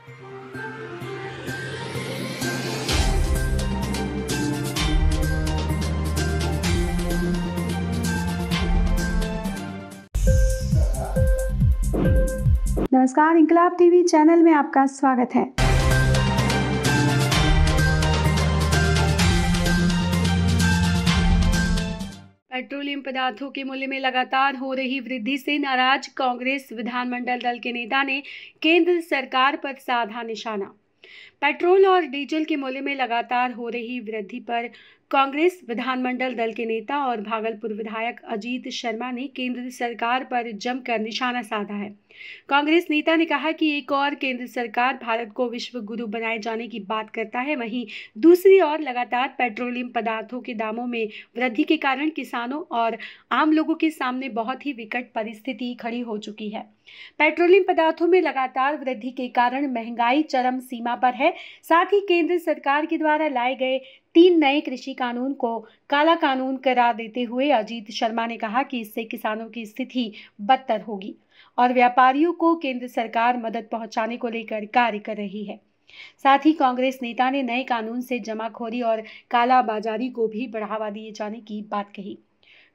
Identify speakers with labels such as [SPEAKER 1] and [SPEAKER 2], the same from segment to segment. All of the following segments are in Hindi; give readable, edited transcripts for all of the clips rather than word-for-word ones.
[SPEAKER 1] नमस्कार, इंकलाब टीवी चैनल में आपका स्वागत है। पेट्रोलियम पदार्थों के मूल्य में लगातार हो रही वृद्धि से नाराज कांग्रेस विधानमंडल दल के नेता ने केंद्र सरकार पर साधा निशाना। पेट्रोल और डीजल के मूल्य में लगातार हो रही वृद्धि पर कांग्रेस विधानमंडल दल के नेता और भागलपुर विधायक अजीत शर्मा ने केंद्र सरकार पर जमकर निशाना साधा है। कांग्रेस नेता ने कहा कि एक और केंद्र सरकार भारत को विश्व गुरु बनाए जाने की बात करता है, वहीं दूसरी ओर लगातार पेट्रोलियम पदार्थों के दामों में वृद्धि के कारण किसानों और आम लोगों के सामने बहुत ही विकट परिस्थिति खड़ी हो चुकी है। पेट्रोलियम पदार्थों में लगातार वृद्धि के कारण महंगाई चरम सीमा पर है। साथ ही केंद्र सरकार के द्वारा लाए गए 3 नए कृषि कानून को काला कानून करार देते हुए अजीत शर्मा ने कहा कि इससे किसानों की स्थिति बदतर होगी और व्यापारियों को केंद्र सरकार मदद पहुंचाने को लेकर कार्य कर रही है। साथ ही कांग्रेस नेता ने नए कानून से जमाखोरी और कालाबाजारी को भी बढ़ावा दिए जाने की बात कही।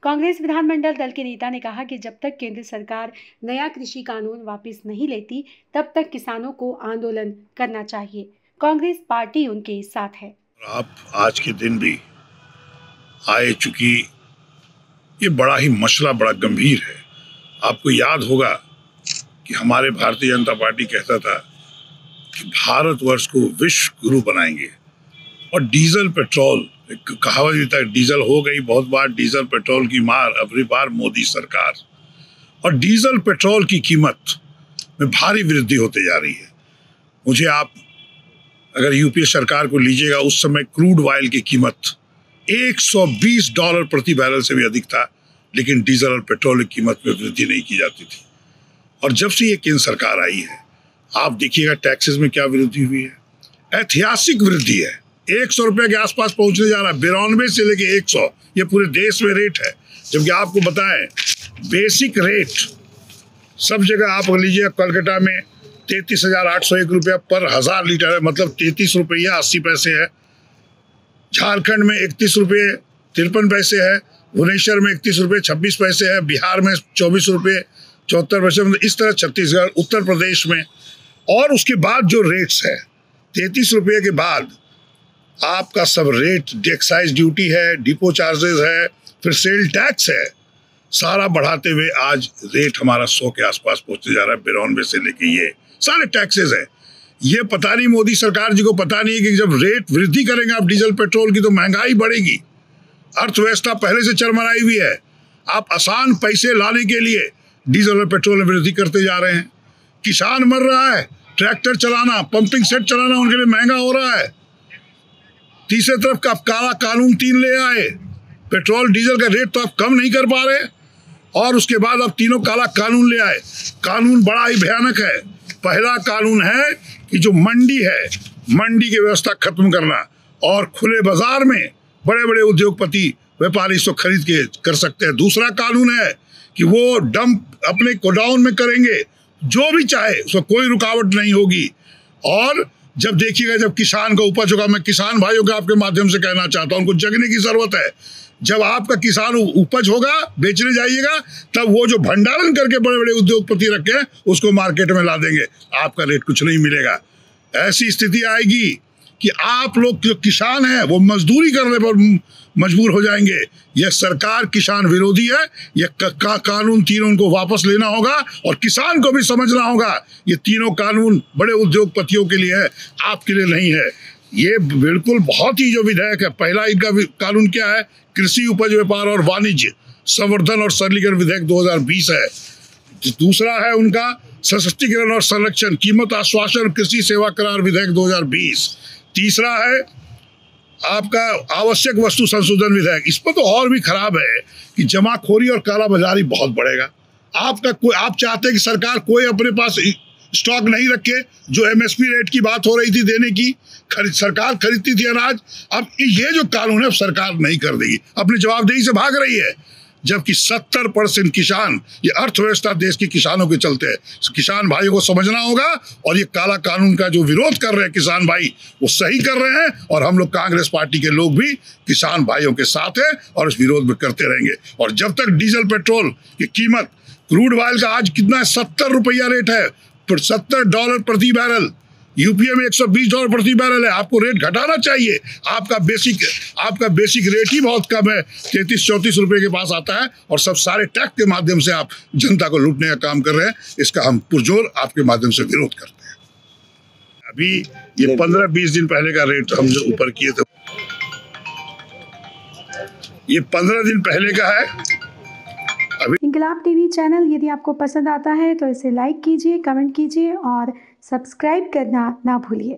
[SPEAKER 1] कांग्रेस विधानमंडल दल के नेता ने कहा कि जब तक केंद्र सरकार नया कृषि कानून वापस नहीं लेती, तब तक किसानों को आंदोलन करना चाहिए। कांग्रेस पार्टी उनके साथ है।
[SPEAKER 2] आप आज के दिन भी आए, चूंकि ये बड़ा ही मसला बड़ा गंभीर है। आपको याद होगा कि हमारे भारतीय जनता पार्टी कहता था कि भारतवर्ष को विश्व गुरु बनाएंगे, और डीजल पेट्रोल, एक कहावत भी था, डीजल हो गई बहुत बार डीजल पेट्रोल की मार, अबरी बार मोदी सरकार। और डीजल पेट्रोल की कीमत में भारी वृद्धि होते जा रही है। मुझे आप अगर यूपीए सरकार को लीजिएगा, उस समय क्रूड ऑयल की कीमत $120 प्रति बैरल से भी अधिक था, लेकिन डीजल और पेट्रोल की कीमत में वृद्धि नहीं की जाती थी। और जब से ये केंद्र सरकार आई है, आप देखिएगा टैक्सेस में क्या वृद्धि हुई है, ऐतिहासिक वृद्धि है। 100 रुपये के आसपास पहुंचने जा रहा है, 92 से लेके 100, ये पूरे देश में रेट है। जबकि आपको बताएं, बेसिक रेट सब जगह आप लीजिए, कलकत्ता में 33,801 रुपया पर 1000 लीटर है, मतलब 33 रुपया 80 पैसे है। झारखंड में 31 रुपये 53 पैसे है, भुवनेश्वर में 31 रुपये 26 पैसे है, बिहार में 24 रुपये 74 पैसे, मतलब इस तरह छत्तीसगढ़, उत्तर प्रदेश में। और उसके बाद जो रेट्स है, 33 रुपये के बाद आपका सब रेट, एक्साइज ड्यूटी है, डिपो चार्जेस है, फिर सेल टैक्स है, सारा बढ़ाते हुए आज रेट हमारा 100 के आसपास पहुंचते जा रहा है। 92 से लेके ये सारे टैक्सेस है। ये पता नहीं मोदी सरकार जी को पता नहीं है कि जब रेट वृद्धि करेंगे आप डीजल पेट्रोल की, तो महंगाई बढ़ेगी। अर्थव्यवस्था पहले से चरमराई हुई है। आप आसान पैसे लाने के लिए डीजल और पेट्रोल में वृद्धि करते जा रहे हैं। किसान मर रहा है, ट्रैक्टर चलाना, पंपिंग सेट चलाना उनके लिए महंगा हो रहा है। तीसरे तरफ का काला कानून 3 ले आए, पेट्रोल डीजल का रेट तो आप कम नहीं कर पा रहे, और उसके बाद आप तीनों काला कानून ले आए। कानून बड़ा ही भयानक है। पहला कानून है कि जो मंडी है, मंडी की व्यवस्था खत्म करना, और खुले बाजार में बड़े बड़े उद्योगपति व्यापारी इसको खरीद के कर सकते हैं। दूसरा कानून है कि वो डंप अपने गोडाउन में करेंगे, जो भी चाहे, उसको कोई रुकावट नहीं होगी। और जब देखिएगा, जब किसान का उपज होगा, मैं किसान भाइयों को आपके माध्यम से कहना चाहता हूं, उनको जगने की जरूरत है। जब आपका किसान उपज होगा, बेचने जाइएगा, तब वो जो भंडारण करके बड़े बड़े उद्योगपति रखे हैं, उसको मार्केट में ला देंगे, आपका रेट कुछ नहीं मिलेगा। ऐसी स्थिति आएगी कि आप लोग जो किसान हैं वो मजदूरी करने पर मजबूर हो जाएंगे। यह सरकार किसान विरोधी है। यह कानून तीनों उनको वापस लेना होगा, और किसान को भी समझना होगा ये तीनों कानून बड़े उद्योगपतियों के लिए है, आपके लिए नहीं है। ये बिल्कुल बहुत ही जो विधेयक है, पहला इनका कानून क्या है, कृषि उपज व्यापार और वाणिज्य संवर्धन और सरलीकरण विधेयक 2020 है। दूसरा है उनका सशक्तिकरण और संरक्षण कीमत आश्वासन कृषि सेवा करार विधेयक 2020। तीसरा है आपका आवश्यक वस्तु संशोधन विधेयक। इस पर तो और भी खराब है कि जमाखोरी और कालाबाजारी बहुत बढ़ेगा। आप चाहते हैं कि सरकार कोई अपने पास स्टॉक नहीं रखे। जो एमएसपी रेट की बात हो रही थी देने की, सरकार खरीदती थी अनाज, अब ये जो कानून है सरकार नहीं कर देगी, अपनी जवाबदेही से भाग रही है। जबकि 70% किसान, ये अर्थव्यवस्था देश के किसानों के चलते है। किसान भाइयों को समझना होगा, और ये काला कानून का जो विरोध कर रहे हैं किसान भाई, वो सही कर रहे हैं, और हम लोग कांग्रेस पार्टी के लोग भी किसान भाइयों के साथ हैं और इस विरोध में करते रहेंगे। और जब तक डीजल पेट्रोल की कीमत, क्रूड ऑयल का आज कितना है, $70 रेट है, $70 प्रति बैरल। यूपीए में $120 प्रति बैरल है। आपको रेट घटाना चाहिए। आपका बेसिक रेट ही बहुत कम है, 33-34 रुपए के पास आता है, और सब सारे टैक्स के माध्यम से आप जनता को लूटने का काम कर रहे हैं। इसका हम पुरजोर आपके माध्यम से विरोध करते हैं। अभी ये 15-20 दिन पहले का रेट हम जो ऊपर किए थे, ये 15 दिन पहले का है।
[SPEAKER 1] इंकलाब टीवी चैनल यदि आपको पसंद आता है तो इसे लाइक कीजिए, कमेंट कीजिए और सब्सक्राइब करना ना भूलिए।